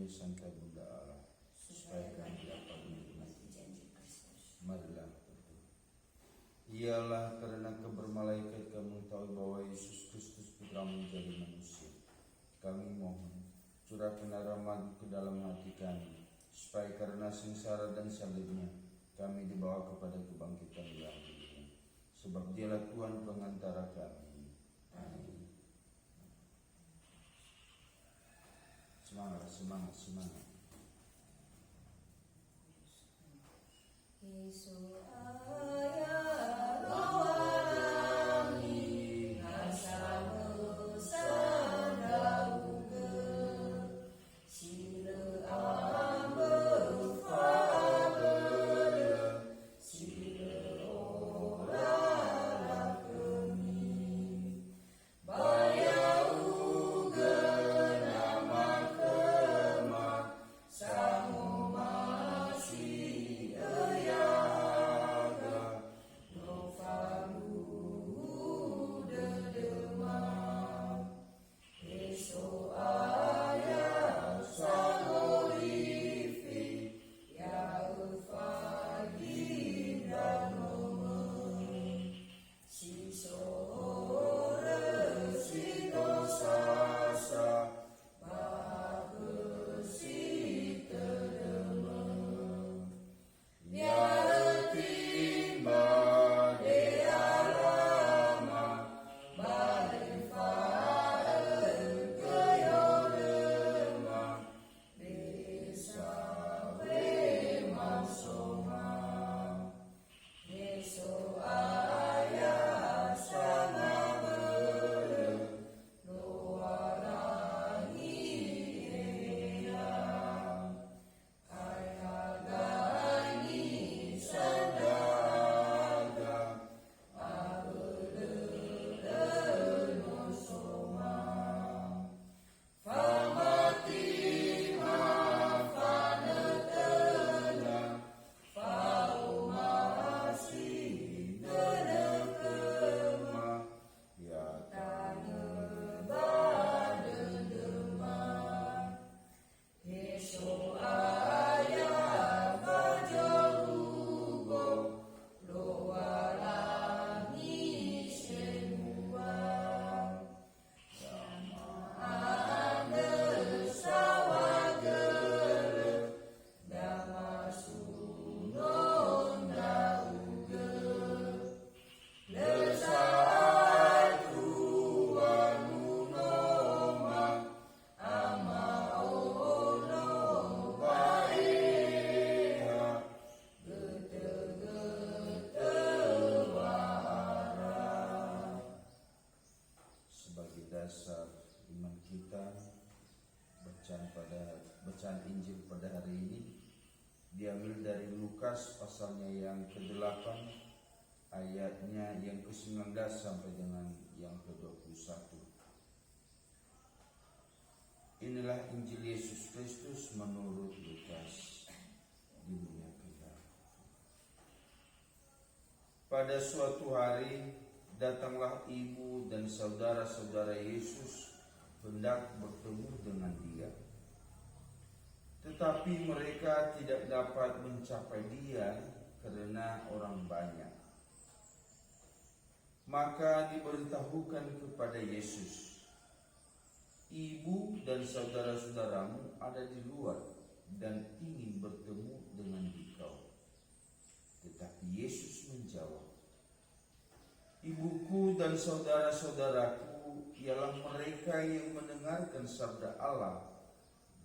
Maria Santa Bunda Allah, supaya kami dapat menikmati janji Kristus. Marilah berdoa. Ialah karena kabar malaikat kami mengetahui bahwa Yesus Kristus Putramu menjadi manusia. Kami mohon, curahkan rahmat ke dalam hati kami, supaya karena sengsara dan salibnya kami dibawa kepada kebangkitan yang mulia. Sebab Dialah Tuhan pengantara kami. Amin. Semangat, semangat, semangat. Yesus ayah rawani nasamu sandaruga sila amber faber sila orala kami bayauga nama kema samo masih ayaga no faru dedemam eso ayah salorifi ya ufagi danomen si sore si dosasa bagesi tedemem biar timba de alama balifae keyorema desa masoma yeso ayah sama bere loarangi eyang ayagani sandaga abelele no soma famatima fanetena faumasi denekema ya tanebadendema Yeso ayah bajalugo loalani semua sama ane sawagere dama sunon dauge lesai tuanu noma ama ono baeha gete-gete wahara. Sebagai dasar iman kita, bacaan Injil pada hari ini diambil dari Lukas pasalnya yang ke-8 ayatnya yang ke-19 sampai dengan yang ke-21. Inilah Injil Yesus Kristus menurut Lukas. Dimuliakanlah. Pada suatu hari datanglah ibu dan saudara-saudara Yesus hendak bertemu dengan Dia. Tetapi mereka tidak dapat mencapai Dia karena orang banyak. Maka diberitahukan kepada Yesus, "Ibu dan saudara-saudaramu ada di luar dan ingin bertemu dengan engkau." Tetapi Yesus menjawab, "Ibuku dan saudara-saudaraku ialah mereka yang mendengarkan sabda Allah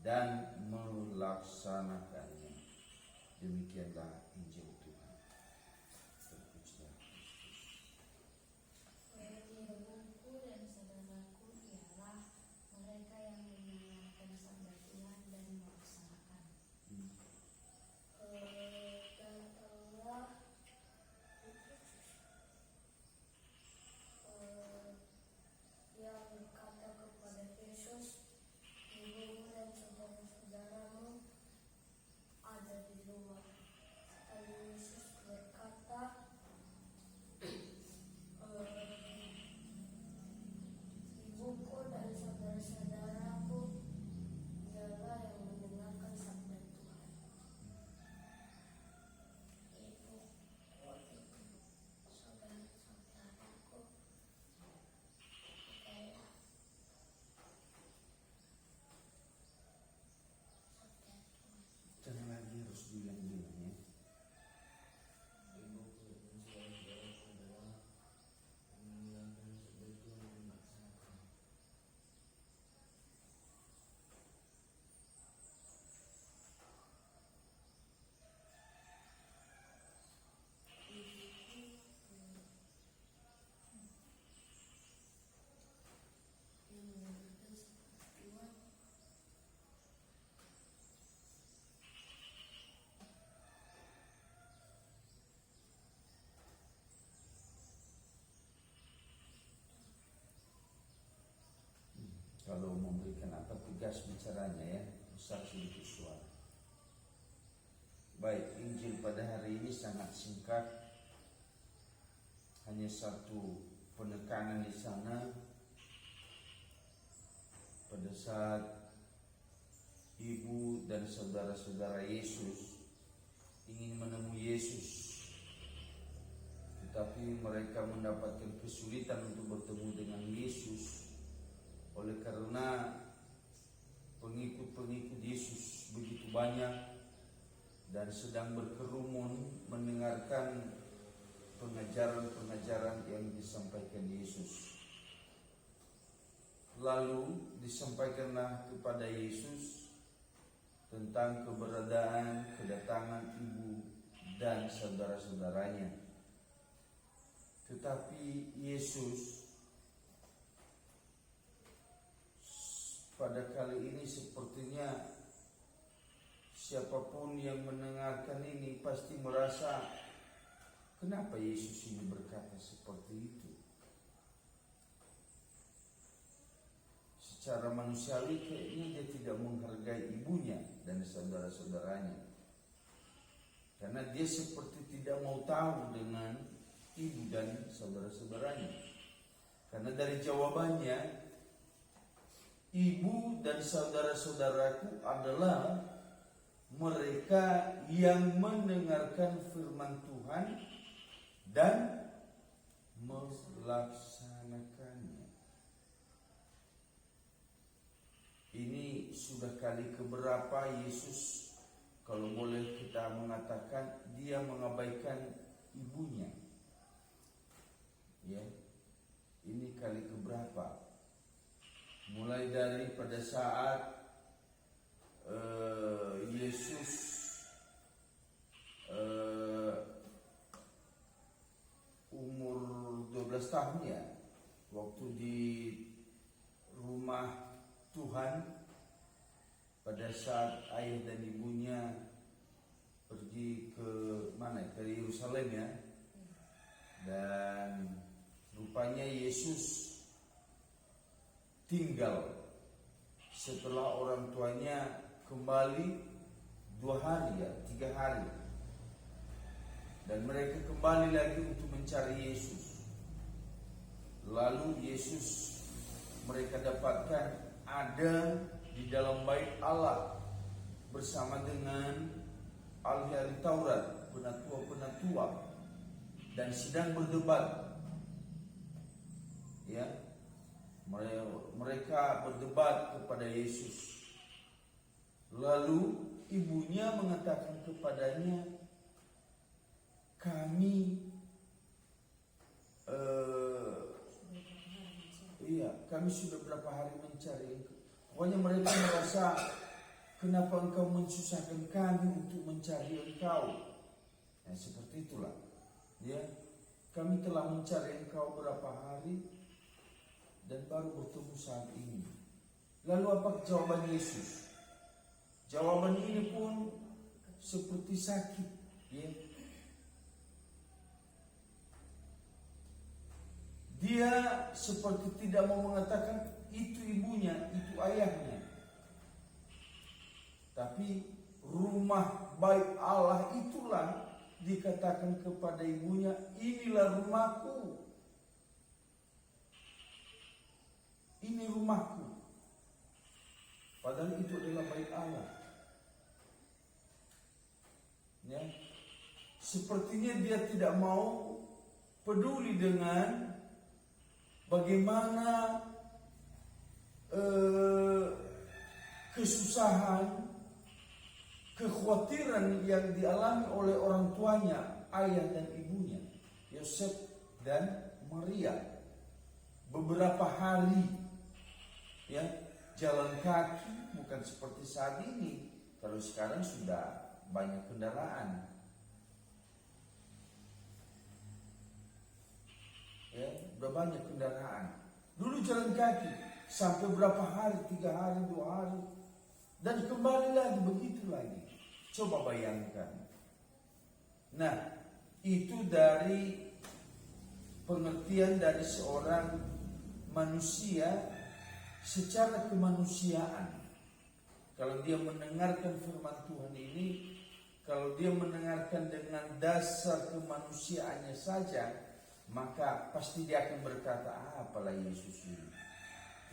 dan melaksanakannya." Demikianlah Injil Tuhan. Terpujilah Kristus. Ibuku dan saudaraku ialah mereka yang mendengarkan sabda Tuhan dan melaksanakan. Yang berkata kepada Yesus, "Ibumu dan saudara-saudaramu ada di luar." Lalu kalau memberikan apa tegas bicaranya ya, besar sedikit suara. Baik, Injil pada hari ini sangat singkat, hanya satu penekanan di sana pada saat ibu dan saudara-saudara Yesus ingin menemui Yesus, tetapi mereka mendapatkan kesulitan untuk bertemu dengan Yesus oleh karena pengikut-pengikut Yesus begitu banyak dan sedang berkerumun mendengarkan pengajaran-pengajaran yang disampaikan Yesus. Lalu disampaikanlah kepada Yesus tentang kedatangan ibu dan saudara-saudaranya. Tetapi Yesus pada kali ini sepertinya siapapun yang mendengarkan ini pasti merasa, kenapa Yesus ini berkata seperti itu? Secara manusiawi kayaknya dia tidak menghargai ibunya dan saudara-saudaranya, karena dia seperti tidak mau tahu dengan ibu dan saudara-saudaranya. Karena dari jawabannya, ibu dan saudara-saudaraku adalah mereka yang mendengarkan firman Tuhan dan melaksanakannya. Ini sudah kali keberapa Yesus, kalau boleh kita mengatakan, dia mengabaikan ibunya. Ya, ini kali keberapa? Mulai dari pada saat Yesus umur 12 tahun ya, waktu di rumah Tuhan, pada saat ayah dan ibunya pergi ke mana? Ke Yerusalem ya. Dan rupanya Yesus tinggal setelah orang tuanya kembali 2 hari ya, 3 hari. Dan mereka kembali lagi untuk mencari Yesus. Lalu Yesus mereka dapatkan ada di dalam bait Allah bersama dengan ahli-ahli Taurat, penatua-penatua, dan sedang berdebat. Ya, mereka berdebat kepada Yesus. Lalu ibunya mengatakan kepadanya, kami sudah berapa hari mencari. Pokoknya mereka merasa, kenapa engkau mensusahkan kami untuk mencari engkau? Nah, seperti itulah. Ya, kami telah mencari engkau berapa hari dan baru bertemu saat ini. Lalu apa jawaban Yesus? Jawaban ini pun seperti sakit, ya. Dia seperti tidak mau mengatakan itu ibunya, itu ayahnya. Tapi rumah bait Allah itulah dikatakan kepada ibunya, inilah rumahku. Ini rumahku. Padahal itu adalah bait Allah. Ya. Sepertinya dia tidak mau peduli dengan bagaimana kesusahan, kekhawatiran yang dialami oleh orang tuanya, ayah dan ibunya, Yosef dan Maria. Beberapa hari, ya, jalan kaki, bukan seperti saat ini. Kalau sekarang sudah banyak kendaraan. Ya, udah banyak kendaraan. Dulu jalan kaki sampai berapa hari, 3 hari, 2 hari, dan kembali lagi, begitu lagi. Coba bayangkan. Nah, itu dari pengertian dari seorang manusia secara kemanusiaan. Kalau dia mendengarkan firman Tuhan ini, kalau dia mendengarkan dengan dasar kemanusiaannya saja, maka pasti dia akan berkata, apalah Yesus ini,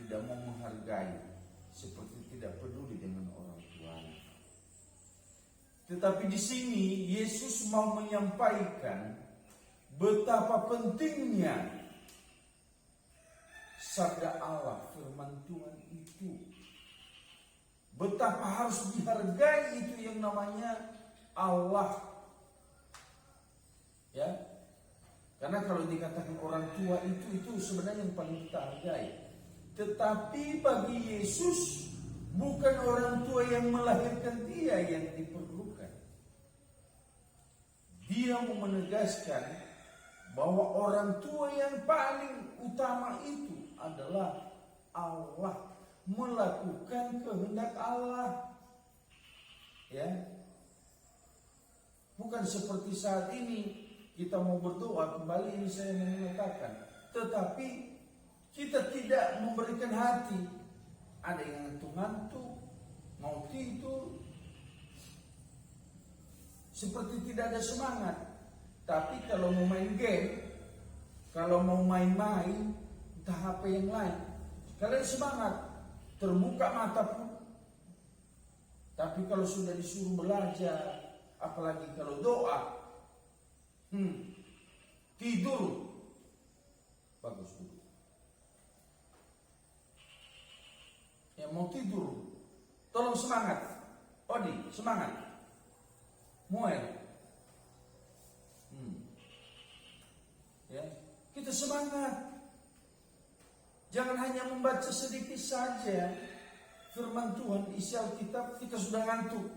tidak mau menghargai, seperti tidak peduli dengan orang tuanya. Tetapi di sini Yesus mau menyampaikan betapa pentingnya sabda Allah, firman Tuhan itu. Betapa harus dihargai itu yang namanya Allah. Ya. Karena kalau dikatakan orang tua itu sebenarnya yang paling kita hargai. Tetapi bagi Yesus bukan orang tua yang melahirkan dia yang diperlukan. Dia mau menegaskan bahwa orang tua yang paling utama itu adalah Allah, melakukan kehendak Allah. Ya. Bukan seperti saat ini kita mau berdoa, kembali ini saya mengatakan, tetapi kita tidak memberikan hati. Ada yang ngantuk-ngantuk, mau tidur, seperti tidak ada semangat. Tapi kalau mau main game, kalau mau main-main, entah apa yang lain, kalian semangat, terbuka mata pun. Tapi kalau sudah disuruh belajar, apalagi kalau doa, tidur, bagus dulu. Yang mau tidur, tolong semangat. Odi, semangat. Muel. Ya, kita semangat. Jangan hanya membaca sedikit saja firman Tuhan, isi Alkitab, kita sudah ngantuk.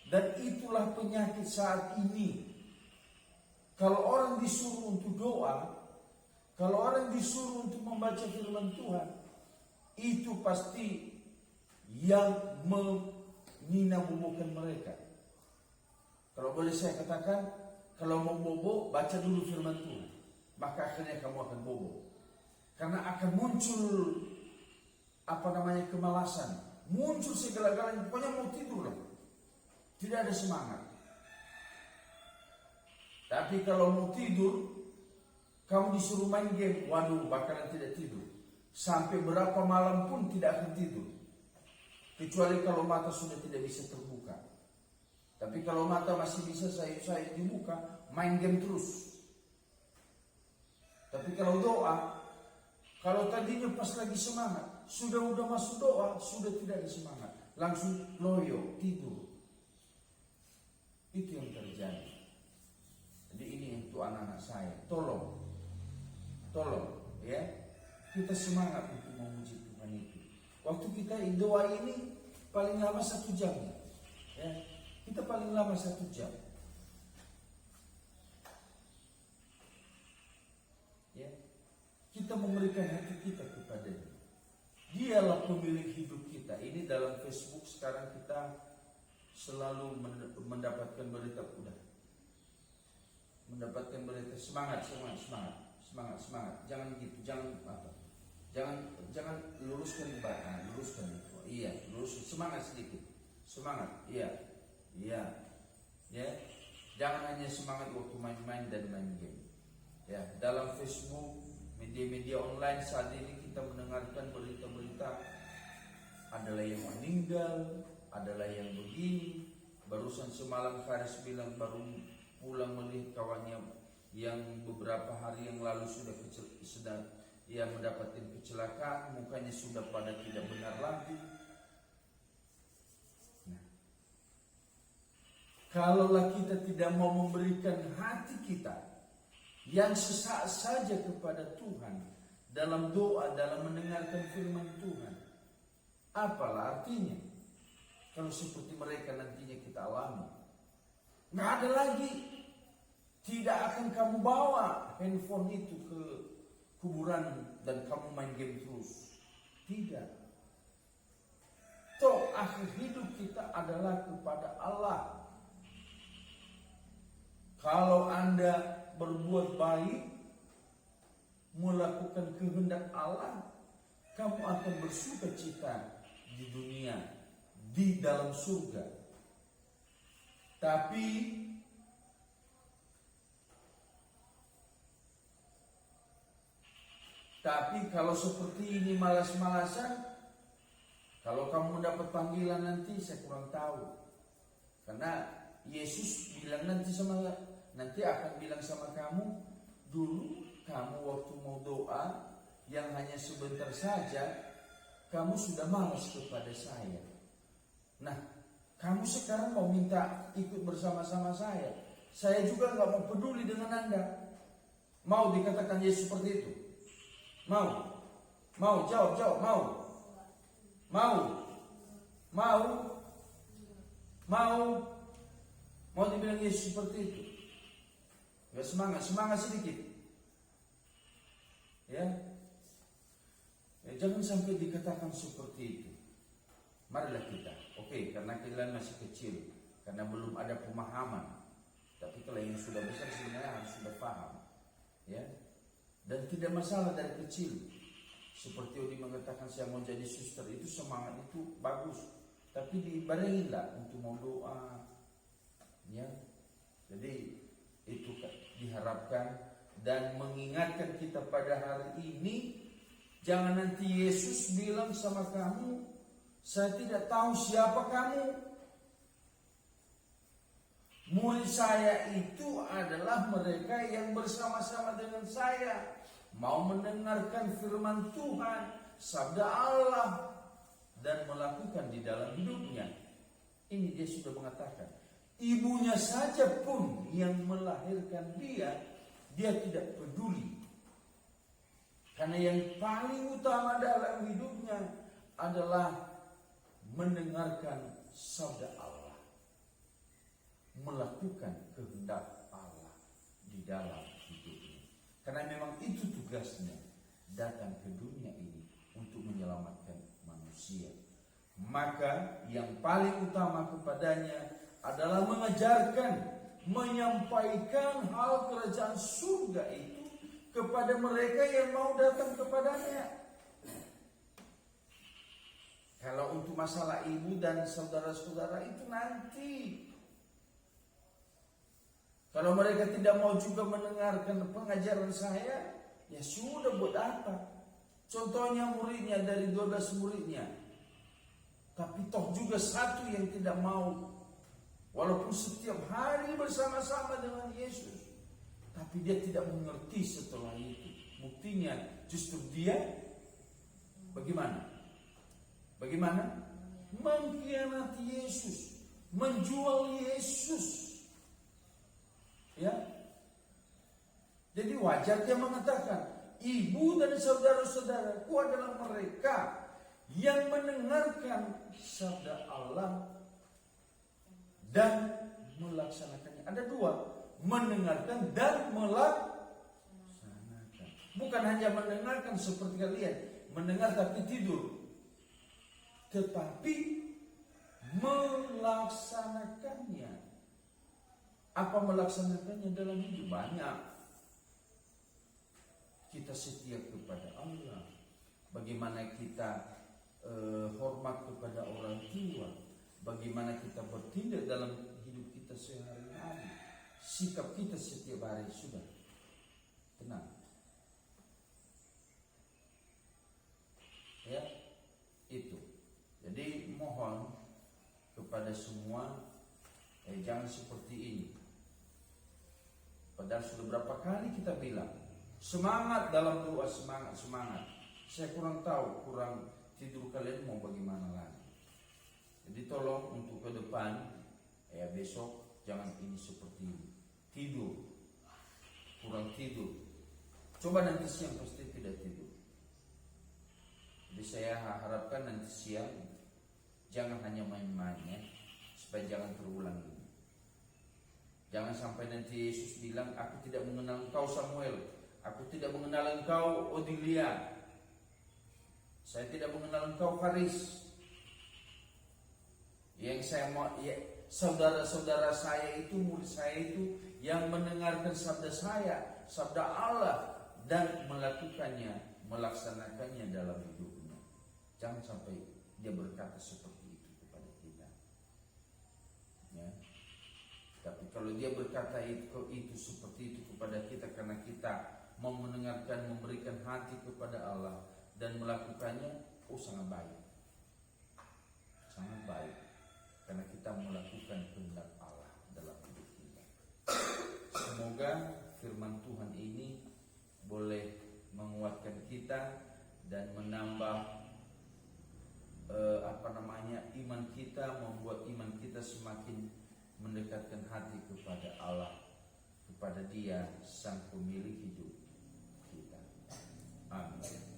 Dan itulah penyakit saat ini. Kalau orang disuruh untuk doa, kalau orang disuruh untuk membaca firman Tuhan, itu pasti yang meninabubukan mereka. Kalau boleh saya katakan, kalau mau bobo, baca dulu firman Tuhan. Maka akhirnya kamu akan bobo. Karena akan muncul kemalasan. Muncul segala-galanya, pokoknya mau tidur lah. Tidak ada semangat. Tapi kalau mau tidur, kamu disuruh main game, waduh, bakalan tidak tidur. Sampai berapa malam pun tidak akan tidur. Kecuali kalau mata sudah tidak bisa terbuka. Tapi kalau mata masih bisa saya dibuka, main game terus. Tapi kalau doa, kalau tadinya pas lagi semangat, sudah masuk doa, sudah tidak ada semangat, langsung loyo, tidur. Itu yang terjadi. Jadi ini untuk anak-anak saya, tolong ya, kita semangat untuk memuji Tuhan itu. Waktu kita doa ini paling lama 1 jam, ya, kita paling lama 1 jam. Ya, kita memberikan hati kita kepada-Nya. Dialah pemilik hidup kita. Ini dalam Facebook sekarang kita selalu mendapatkan berita, mendapatkan berita semangat. Jangan gitu, jangan luruskan bahan, luruskan itu. Iya, luruskan, semangat sedikit. Semangat, iya. Ya. Jangan hanya semangat waktu main-main dan main game. Ya, dalam Facebook, media-media online saat ini kita mendengarkan berita-berita, adalah yang meninggal, adalah yang begini. Barusan semalam Faris bilang baru pulang melihat kawannya yang beberapa hari yang lalu sudah mendapatkan kecelakaan, mukanya sudah pada tidak benar lagi. Nah, kalaulah kita tidak mau memberikan hati kita yang sesaat saja kepada Tuhan dalam doa, dalam mendengarkan firman Tuhan, apalah artinya kalau seperti mereka nantinya kita alami? Nggak ada lagi. Tidak akan kamu bawa handphone itu ke kuburan dan kamu main game terus. Tidak. Toh akhir hidup kita adalah kepada Allah. Kalau Anda berbuat baik, melakukan kehendak Allah, kamu akan bersuka cita di dunia, di dalam surga. Tapi kalau seperti ini malas-malasan, kalau kamu mendapat panggilan nanti saya kurang tahu. Karena Yesus bilang nanti akan bilang sama kamu, dulu kamu waktu mau doa yang hanya sebentar saja, kamu sudah malas kepada saya. Nah, kamu sekarang mau minta ikut bersama-sama saya. Saya juga nggak mau peduli dengan Anda. Mau dikatakan Yesus seperti itu? Mau, jawab, mau dibilang Yesus seperti itu? Gak semangat sedikit. Ya, jangan sampai dikatakan seperti itu. Marilah kita, oke, karena kalian masih kecil, karena belum ada pemahaman. Tapi kalau yang sudah besar sebenarnya harus sudah paham, ya. Dan tidak masalah dari kecil. Seperti Odi mengatakan saya mau jadi suster, itu semangat itu bagus. Tapi dibarengilah untuk mau doa, ya. Jadi itu diharapkan dan mengingatkan kita pada hari ini. Jangan nanti Yesus bilang sama kamu, saya tidak tahu siapa kamu. Murid saya itu adalah mereka yang bersama-sama dengan saya, mau mendengarkan firman Tuhan, sabda Allah, dan melakukan di dalam hidupnya. Ini dia sudah mengatakan, ibunya saja pun yang melahirkan dia tidak peduli. Karena yang paling utama dalam hidupnya adalah mendengarkan sabda Allah, melakukan kehendak Allah di dalam hidupnya. Karena memang itu tugasnya, datang ke dunia ini untuk menyelamatkan manusia. Maka yang paling utama kepadanya adalah mengajarkan, menyampaikan hal kerajaan surga itu kepada mereka yang mau datang kepadanya. Kalau untuk masalah ibu dan saudara-saudara itu nanti. Kalau mereka tidak mau juga mendengarkan pengajaran saya, ya sudah, buat apa? Contohnya muridnya, dari 12 muridnya, tapi toh juga satu yang tidak mau. Walaupun setiap hari bersama-sama dengan Yesus, tapi dia tidak mengerti setelah itu. Buktinya justru dia bagaimana? Mengkhianati Yesus, menjual Yesus. Ya. Jadi wajar dia mengatakan, ibu dan saudara-saudaraku adalah mereka yang mendengarkan sabda Allah dan melaksanakannya. Ada dua, mendengarkan dan melaksanakan. Bukan hanya mendengarkan seperti kalian, mendengar tapi tidur, tetapi melaksanakannya. Apa melaksanakannya dalam hidup? Banyak. Kita setia kepada Allah, bagaimana kita hormat kepada orang tua, bagaimana kita bertindak dalam hidup kita sehari-hari, sikap kita setiap hari. Sudah tenang, ya, itu. Jadi mohon kepada semua, jangan seperti ini. Padahal sudah berapa kali kita bilang, semangat dalam doa, semangat. Saya kurang tahu, kurang tidur kalian mau bagaimana lagi. Jadi tolong untuk ke depan, besok jangan ini seperti ini. Tidur, kurang tidur. Coba nanti siang pasti tidak tidur. Jadi saya harapkan nanti siang jangan hanya main-main, ya, supaya jangan terulang ini. Jangan sampai nanti Yesus bilang, aku tidak mengenal engkau Samuel, aku tidak mengenal engkau Odilia, saya tidak mengenal engkau Faris. Yang saya mau, ya, saudara-saudara saya itu, murid saya itu, yang mendengarkan sabda saya, sabda Allah, dan melakukannya, melaksanakannya dalam hidupnya. Jangan sampai dia berkata seperti itu kepada kita. Ya. Tapi kalau dia berkata itu seperti itu kepada kita karena kita mau mendengarkan, memberikan hati kepada Allah dan melakukannya, sangat baik. Sangat baik. Karena kita melakukan kehendak Allah dalam hidup kita. Semoga firman Tuhan ini boleh menguatkan kita dan menambah iman kita, membuat iman kita semakin mendekatkan hati kepada Allah, kepada Dia sang pemilik hidup kita. Amin.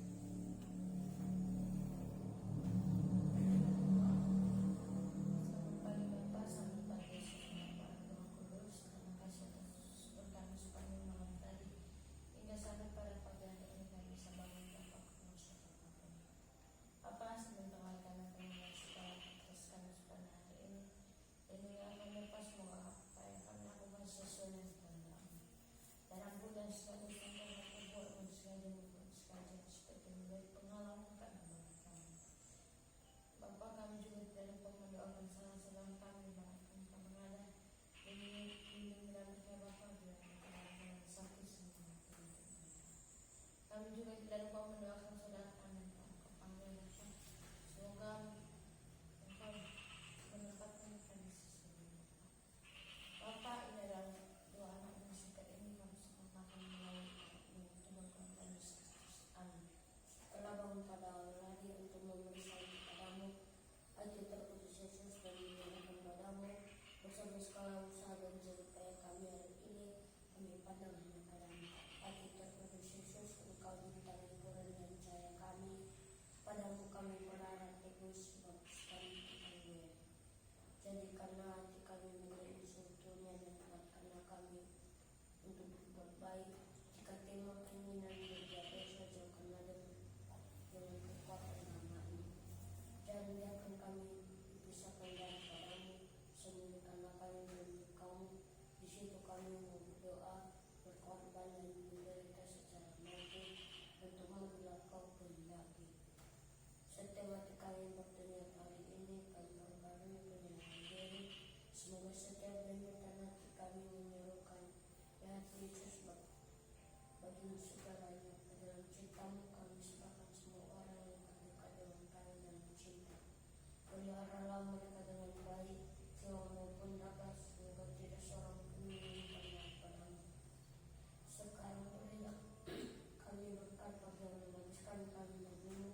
Kami juga tidak lupa mendoakan saudara kami kepanggil semoga Engkau menempatkan kami sesuai. Bapak, ini adalah doa anak yang singkat ini kami sempurnakan melalui Tuhan kami Yesus. Amin. Telah bangun pada awal hari untuk memberi salam kepadamu, ajar terputus Yesus dan menyerahkan padamu bersama segala usaha dan jerih payah kami hari ini, kami pandang hanya padamu. Ajar terputus Yesus, Engkau minta hiburan dan cahaya kami, padamu kami berharap egois baptiskan kami. Jadikanlah hati kami menjadi seutuhnya dan kuatkanlah kami untuk berbuat baik. Jika tema keinginan berbuat dosa, jauhkanlah dengan kekuatan nama-Mu. Jangan biarkan kami dipisahkan dari padamu, sembunyikanlah kami dari Kamu. Di situ kami mau berdoa, berkorban dan menderita secara mati untuk membela Kau kehendaki. Setiap hati kami bertanya hari ini, kami berbareng penyerahan diri. Semoga setiap bentukan hati kami menyerukan ya hati Yesus bagi segalanya. Dalam cinta-Mu kami serahkan semua orang yang terdekat dengan kami dalam cinta. Peliharalah mereka dengan baik, jiwa maupun raga, semoga tidak seorang pun menginginkan padamu. Sekarang berilah kami berkat bagi yang menghabiskan kami bagimu,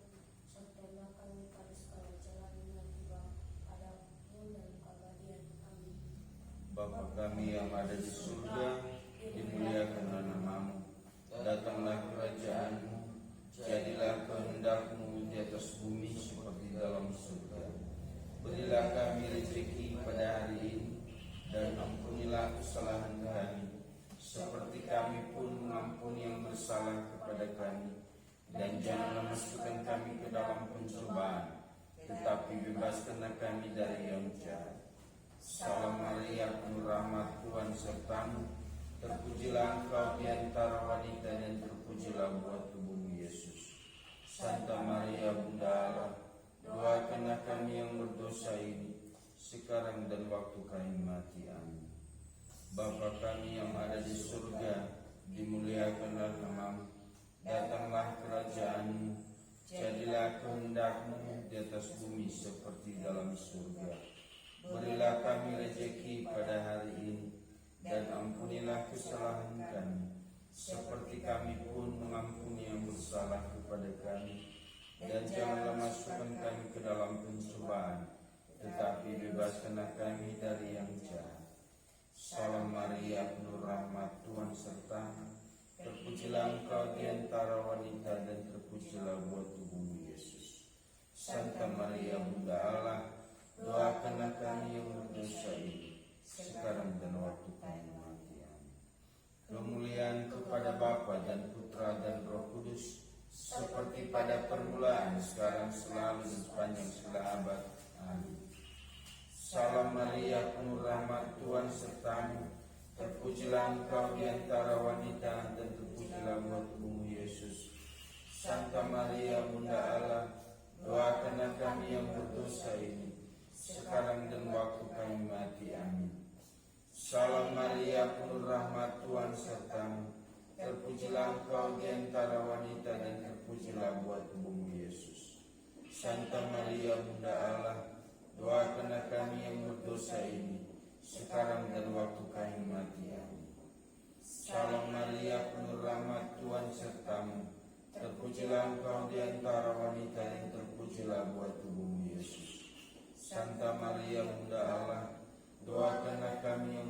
sertalah kami pada segala jalan yang tiba padamu dan keabadian. Amin. Bapa kami yang ada di surga, dimuliakanlah nama-Mu. Datanglah kerajaan-Mu, jadilah kehendak-Mu di atas bumi seperti dalam surga. Berilah kami rezeki pada hari ini, dan ampunilah kesalahan kami, seperti kami pun mengampuni yang bersalah kepada kami. Dan janganlah masukkan kami ke dalam pencobaan, tetapi bebaskanlah kami dari yang jahat. Salam Maria, penuh rahmat, Tuhan serta-Mu. Terpujilah Engkau di antara wanita dan terpujilah buah tubuh-Mu Yesus. Santa Maria Bunda Allah, doakanlah kami yang berdosa ini, sekarang dan waktu kami mati. Amin. Bapa kami yang ada di surga, dimuliakanlah nama-Mu. Datanglah kerajaan-Mu, jadilah kehendak-Mu di atas bumi seperti dalam surga. Berilah kami rezeki pada hari ini, dan ampunilah kesalahan kami, seperti kami pun mengampuni yang bersalah kepada kami. Dan janganlah masukkan kami ke dalam pencobaan, tetapi bebaskanlah kami dari yang jahat. Salam Maria, penuh rahmat, Tuhan serta-Mu. Terpujilah Engkau di antara wanita, dan terpujilah buah tubuh-Mu Yesus. Santa Maria Bunda Allah, doakanlah kami yang berdosa ini, sekarang dan waktu kami mati. Amin. Kemuliaan kepada Bapa dan Putra dan Roh Kudus, seperti pada permulaan, sekarang, selalu, dan sepanjang segala abad. Amin. Salam Maria, penuh rahmat, Tuhan serta-Mu. Terpujilah Engkau di antara wanita, dan terpujilah buah tubuh-Mu Yesus. Santa Maria Bunda Allah, doakanlah kami yang berdosa ini, sekarang dan waktu kami mati. Amin. Salam Maria, penuh rahmat, Tuhan sertamu. Terpujilah engkau di antara wanita dan terpujilah buah tubuhmu Yesus. Santa Maria, Bunda Allah, doakanlah kami yang berdosa ini, sekarang dan waktu kami mati. Amin. Salam Maria, penuh rahmat, Tuhan sertamu. Terpujilah engkau di antara wanita dan terpujilah buah tubuhmu Yesus. Santa Maria, Bunda Allah, doakanlah kami yang